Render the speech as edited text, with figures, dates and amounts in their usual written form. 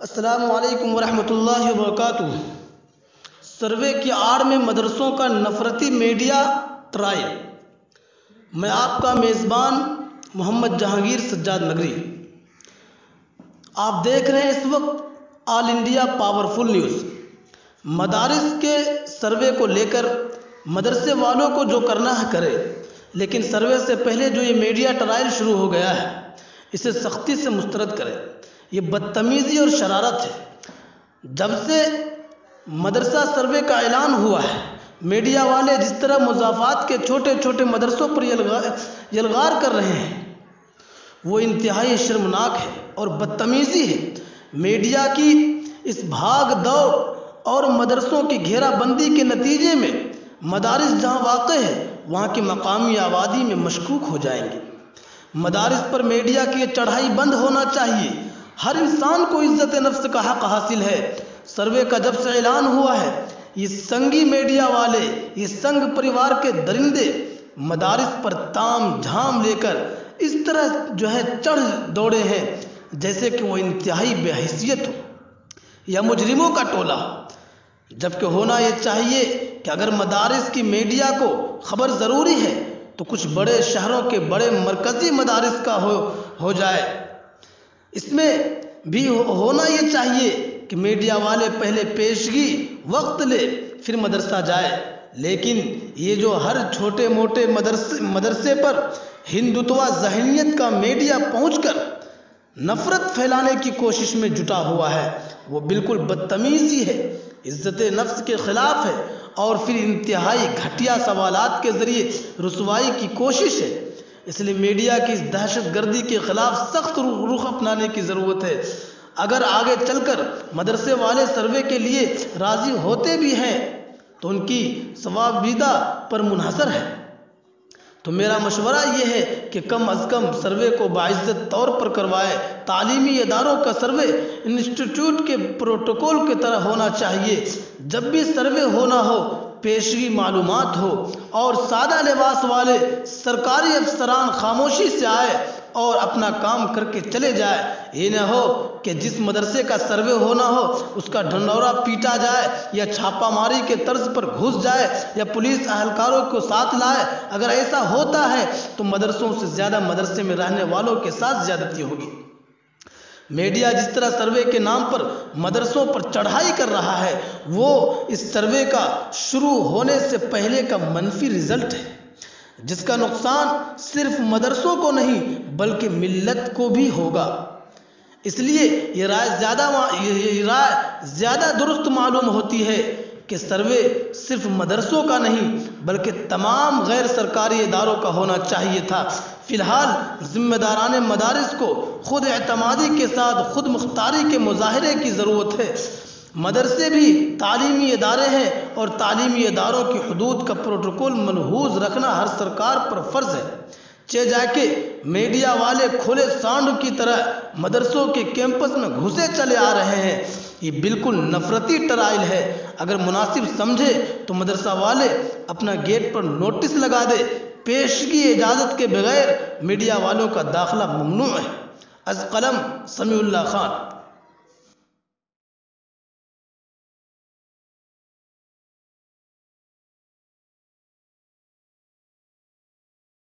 السلام علیکم ورحمۃ اللہ وبرکاتہ۔ سروے کی آڑ میں مدرسوں کا نفرتی میڈیا ٹرائل۔ میں آپ کا میزبان محمد جہانگیر سجاد نگری۔ آپ دیکھ رہے ہیں اس وقت آل انڈیا پاورفل نیوز۔ مدارس کے سروے کو لے کر مدرسے والوں کو جو کرنا ہے کرے، لیکن سروے سے پہلے جو یہ میڈیا ٹرائل شروع ہو گیا ہے اسے سختی سے مسترد کرے۔ یہ بدتمیزی اور شرارت ہے۔ جب سے مدرسہ سروے کا اعلان ہوا ہے، میڈیا والے جس طرح مضافات کے چھوٹے چھوٹے مدرسوں پر یلغار کر رہے ہیں وہ انتہائی شرمناک ہے اور بدتمیزی ہے۔ میڈیا کی اس بھاگ دوڑ اور مدرسوں کی گھیرا بندی کے نتیجے میں مدارس جہاں واقع ہے وہاں کی مقامی آبادی میں مشکوک ہو جائیں گے۔ مدارس پر میڈیا کی یہ چڑھائی بند ہونا چاہیے۔ ہر انسان کو عزت نفس کا حق حاصل ہے۔ سروے کا جب سے اعلان ہوا ہے یہ سنگی میڈیا والے، یہ سنگ پریوار کے درندے مدارس پر تام جھام لے کر اس طرح چڑھ دوڑے ہیں جیسے کہ وہ انتہائی بے حیثیت ہو یا مجرموں کا ٹولہ، جبکہ ہونا یہ چاہیے کہ اگر مدارس کی میڈیا کو خبر ضروری ہے تو کچھ بڑے شہروں کے بڑے مرکزی مدارس کا ہو جائے۔ اس میں بھی ہونا یہ چاہیے کہ میڈیا والے پہلے پیشگی وقت لے پھر مدرسہ جائے، لیکن یہ جو ہر چھوٹے موٹے مدرسے پر ہندوتوا ذہنیت کا میڈیا پہنچ کر نفرت پھیلانے کی کوشش میں جٹا ہوا ہے وہ بالکل بدتمیزی ہے، عزت نفس کے خلاف ہے اور پھر انتہائی گھٹیا سوالات کے ذریعے رسوائی کی کوشش ہے۔ اس لیے میڈیا کی اس دہشت گردی کے خلاف سخت رخ اپنانے کی ضرورت ہے۔ اگر آگے چل کر مدرسے والے سروے کے لیے راضی ہوتے بھی ہیں تو ان کی ثوابدیدہ پر منحصر ہے۔ تو میرا مشورہ یہ ہے کہ کم از کم سروے کو باعزت طور پر کروائے۔ تعلیمی اداروں کا سروے انسٹیٹیوٹ کے پروٹوکول کی طرح ہونا چاہیے۔ جب بھی سروے ہونا ہو پیشگی معلومات ہو اور سادہ لباس والے سرکاری افسران خاموشی سے آئے اور اپنا کام کر کے چلے جائے۔ یہ نہ ہو کہ جس مدرسے کا سروے ہونا ہو اس کا ڈھنڈورا پیٹا جائے یا چھاپہ ماری کے طرز پر گھس جائے یا پولیس اہلکاروں کو ساتھ لائے۔ اگر ایسا ہوتا ہے تو مدرسوں سے زیادہ مدرسے میں رہنے والوں کے ساتھ زیادتی ہوگی۔ میڈیا جس طرح سروے کے نام پر مدرسوں پر چڑھائی کر رہا ہے وہ اس سروے کا شروع ہونے سے پہلے کا منفی رزلٹ ہے، جس کا نقصان صرف مدرسوں کو نہیں بلکہ ملت کو بھی ہوگا۔ اس لیے یہ رائے زیادہ درست معلوم ہوتی ہے کہ سروے صرف مدرسوں کا نہیں بلکہ تمام غیر سرکاری اداروں کا ہونا چاہیے تھا۔ فی الحال ذمہ داران مدارس کو خود اعتمادی کے ساتھ خود مختاری کے مظاہرے کی ضرورت ہے۔ مدرسے بھی تعلیمی ادارے ہیں اور تعلیمی اداروں کی حدود کا پروٹوکول ملحوظ رکھنا ہر سرکار پر فرض ہے۔ جا کے میڈیا والے کھلے سانڈ کی طرح مدرسوں کے کیمپس میں گھسے چلے آ رہے ہیں، یہ بالکل نفرتی ٹرائل ہے۔ اگر مناسب سمجھے تو مدرسہ والے اپنا گیٹ پر نوٹس لگا دے، پیشگی اجازت کے بغیر میڈیا والوں کا داخلہ ممنوع ہے۔ از قلم سمیع اللہ خان۔